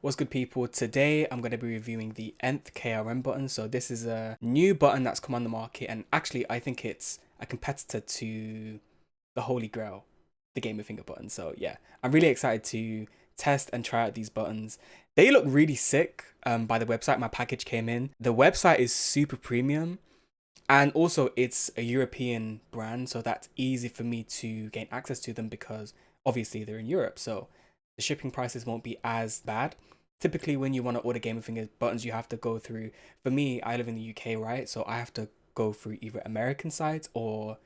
What's good, people? Today I'm going to be reviewing the Enth KRM button. So this is a new button that's come on the market, and actually I think it's a competitor to the Holy Grail, the Gamer Finger button. So yeah, I'm really excited to test and try out these buttons. They look really sick. By the website my package came in. The website is super premium, and also it's a European brand, so that's easy for me to gain access to them because obviously they're in Europe. So the shipping prices won't be as bad. Typically, when you want to order Gamer Finger buttons, you have to go through, for me, I live in the UK, right? So I have to go through either American sites or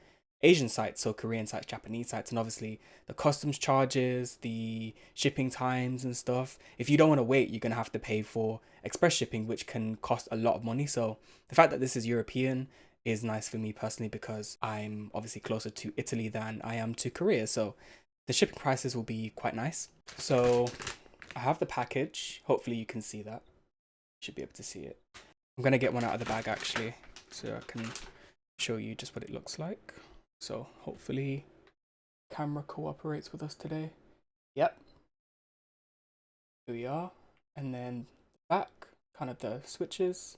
Asian sites, so Korean sites, Japanese sites, and obviously the customs charges, the shipping times and stuff. If you don't want to wait, you're going to have to pay for express shipping, which can cost a lot of money. So the fact that this is European is nice for me personally because I'm obviously closer to Italy than I am to Korea. So the shipping prices will be quite nice. So I have the package. Hopefully you can see that. Should be able to see it. I'm going to get one out of the bag actually, so I can show you just what it looks like. So hopefully camera cooperates with us today. Yep. Here we are. And then back, kind of the switches.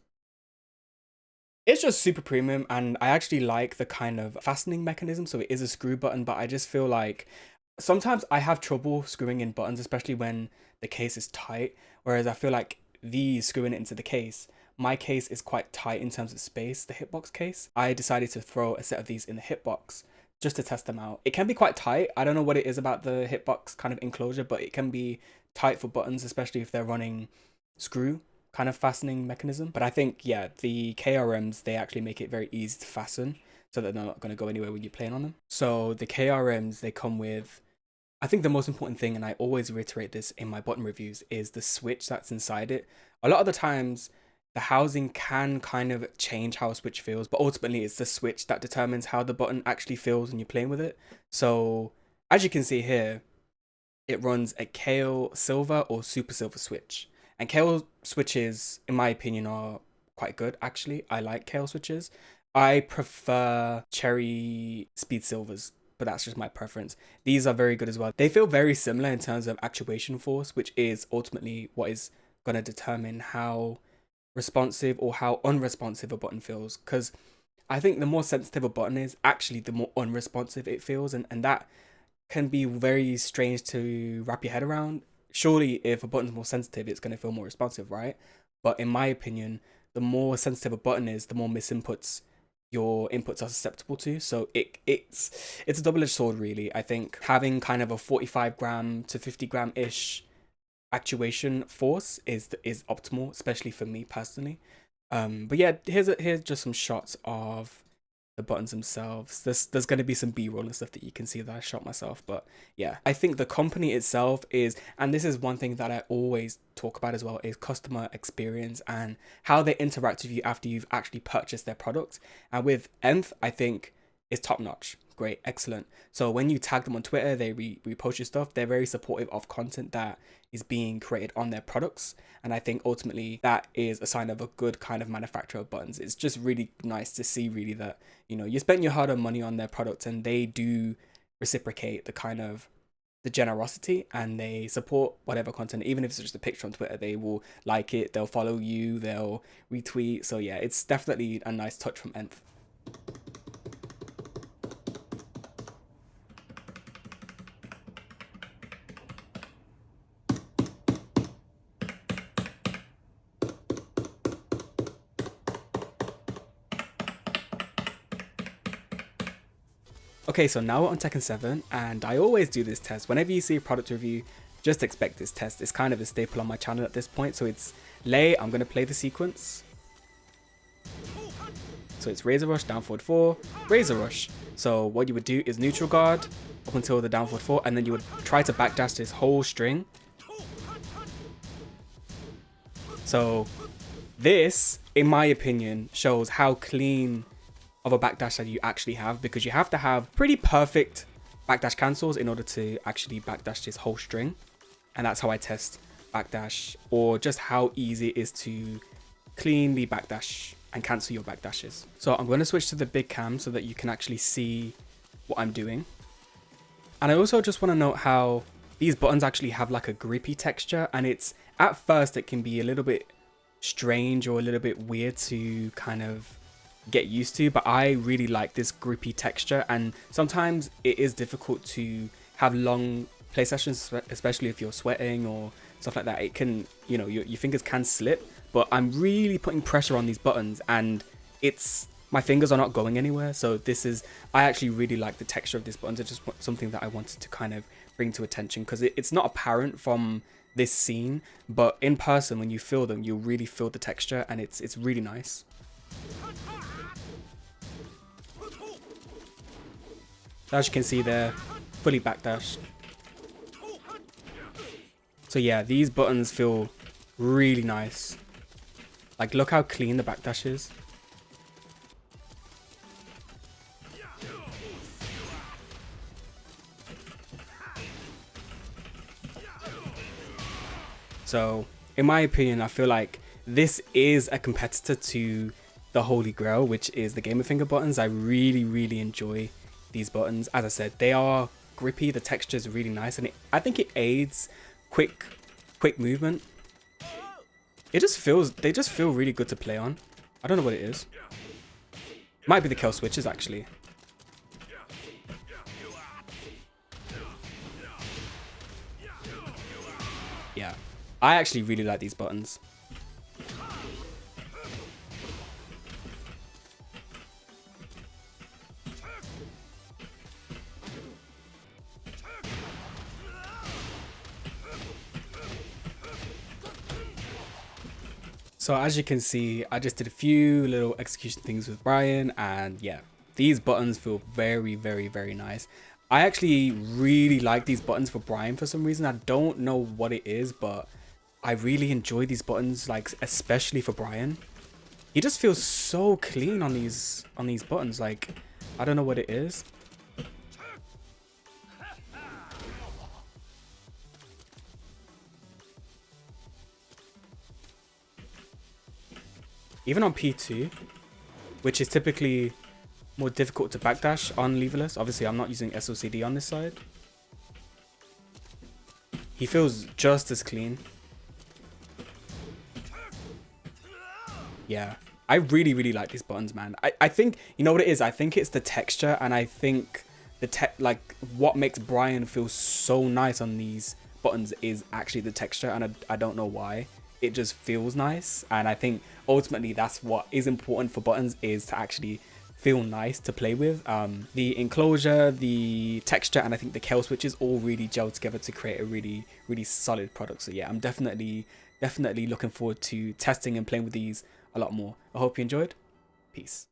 It's just super premium, and I actually like the kind of fastening mechanism. So it is a screw button, but I just feel like sometimes I have trouble screwing in buttons, especially when the case is tight. Whereas I feel like these screwing it into the case, my case is quite tight in terms of space, the hitbox case. I decided to throw a set of these in the hitbox just to test them out. It can be quite tight. I don't know what it is about the hitbox kind of enclosure, but it can be tight for buttons, especially if they're running screw kind of fastening mechanism. But I think, yeah, the KRMs, they actually make it very easy to fasten so that they're not going to go anywhere when you're playing on them. So the KRMs, they come with, I think the most important thing, and I always reiterate this in my button reviews, is the switch that's inside it. A lot of the times, the housing can kind of change how a switch feels, but ultimately it's the switch that determines how the button actually feels when you're playing with it. So as you can see here, it runs a Kale Silver or Super Silver switch. And Kale switches, in my opinion, are quite good, actually. I like Kale switches. I prefer Cherry Speed Silvers, but that's just my preference. These are very good as well. They feel very similar in terms of actuation force, which is ultimately what is going to determine how responsive or how unresponsive a button feels. Because I think the more sensitive a button is, actually the more unresponsive it feels, and that can be very strange to wrap your head around. Surely if a button's more sensitive, it's going to feel more responsive, right? But in my opinion, the more sensitive a button is, the more misinputs your inputs are susceptible to. So it's a double-edged sword, really. I think having kind of a 45 gram to 50 gram ish actuation force is optimal, especially for me personally. But yeah, here's just some shots of the buttons themselves. There's going to be some B-roll and stuff that you can see that I shot myself, but yeah, I think the company itself is, and this is one thing that I always talk about as well, is customer experience and how they interact with you after you've actually purchased their product. And with Enth, I think is top notch. Great, excellent. So when you tag them on Twitter, they repost your stuff. They're very supportive of content that is being created on their products, and I think ultimately that is a sign of a good kind of manufacturer of buttons. It's just really nice to see, really, that you spend your hard-earned money on their products and they do reciprocate the kind of the generosity, and they support whatever content. Even if it's just a picture on Twitter, they will like it, they'll follow you, they'll retweet. So yeah, it's definitely a nice touch from Enth. Okay, so now we're on Tekken 7, and I always do this test. Whenever you see a product review, just expect this test. It's kind of a staple on my channel at this point. So it's Lei. I'm going to play the sequence. So it's Razor Rush, down forward 4, Razor Rush. So what you would do is neutral guard up until the down forward 4, and then you would try to backdash this whole string. So this, in my opinion, shows how clean of a backdash that you actually have, because you have to have pretty perfect backdash cancels in order to actually backdash this whole string. And that's how I test backdash, or just how easy it is to cleanly backdash and cancel your backdashes. So I'm going to switch to the big cam so that you can actually see what I'm doing. And I also just want to note how these buttons actually have like a grippy texture, and it's at first it can be a little bit strange or a little bit weird to kind of get used to, but I really like this grippy texture, and sometimes it is difficult to have long play sessions, especially if you're sweating or stuff like that. It can, you know, your fingers can slip, but I'm really putting pressure on these buttons, and my fingers are not going anywhere. So I actually really like the texture of this button. It's just something that I wanted to kind of bring to attention, because it's not apparent from this scene, but in person when you feel them, you really feel the texture, and it's really nice. As you can see, they're fully backdashed. So yeah, these buttons feel really nice. Like, look how clean the backdash is. So in my opinion, I feel like this is a competitor to the Holy Grail, which is the gamer finger buttons. I really enjoy these buttons. As I said, they are grippy, the texture is really nice, and I think it aids quick movement. They just feel really good to play on. I don't know what it is. Might be the kill switches actually. Yeah, I actually really like these buttons. So as you can see, I just did a few little execution things with Brian, and yeah, these buttons feel very nice. I actually really like these buttons for Brian for some reason. I don't know what it is, but I really enjoy these buttons, like especially for Brian. He just feels so clean on these buttons. Like, I don't know what it is. Even on P2, which is typically more difficult to backdash on leverless. Obviously, I'm not using SOCD on this side. He feels just as clean. Yeah, I really like these buttons, man. I think, you know what it is? I think it's the texture, and I think like what makes Brian feel so nice on these buttons is actually the texture, and I don't know why. It just feels nice, and I think ultimately that's what is important for buttons, is to actually feel nice to play with. The enclosure, the texture, and I think the kill switches all really gel together to create a really solid product. So yeah, I'm definitely looking forward to testing and playing with these a lot more. I hope you enjoyed. Peace.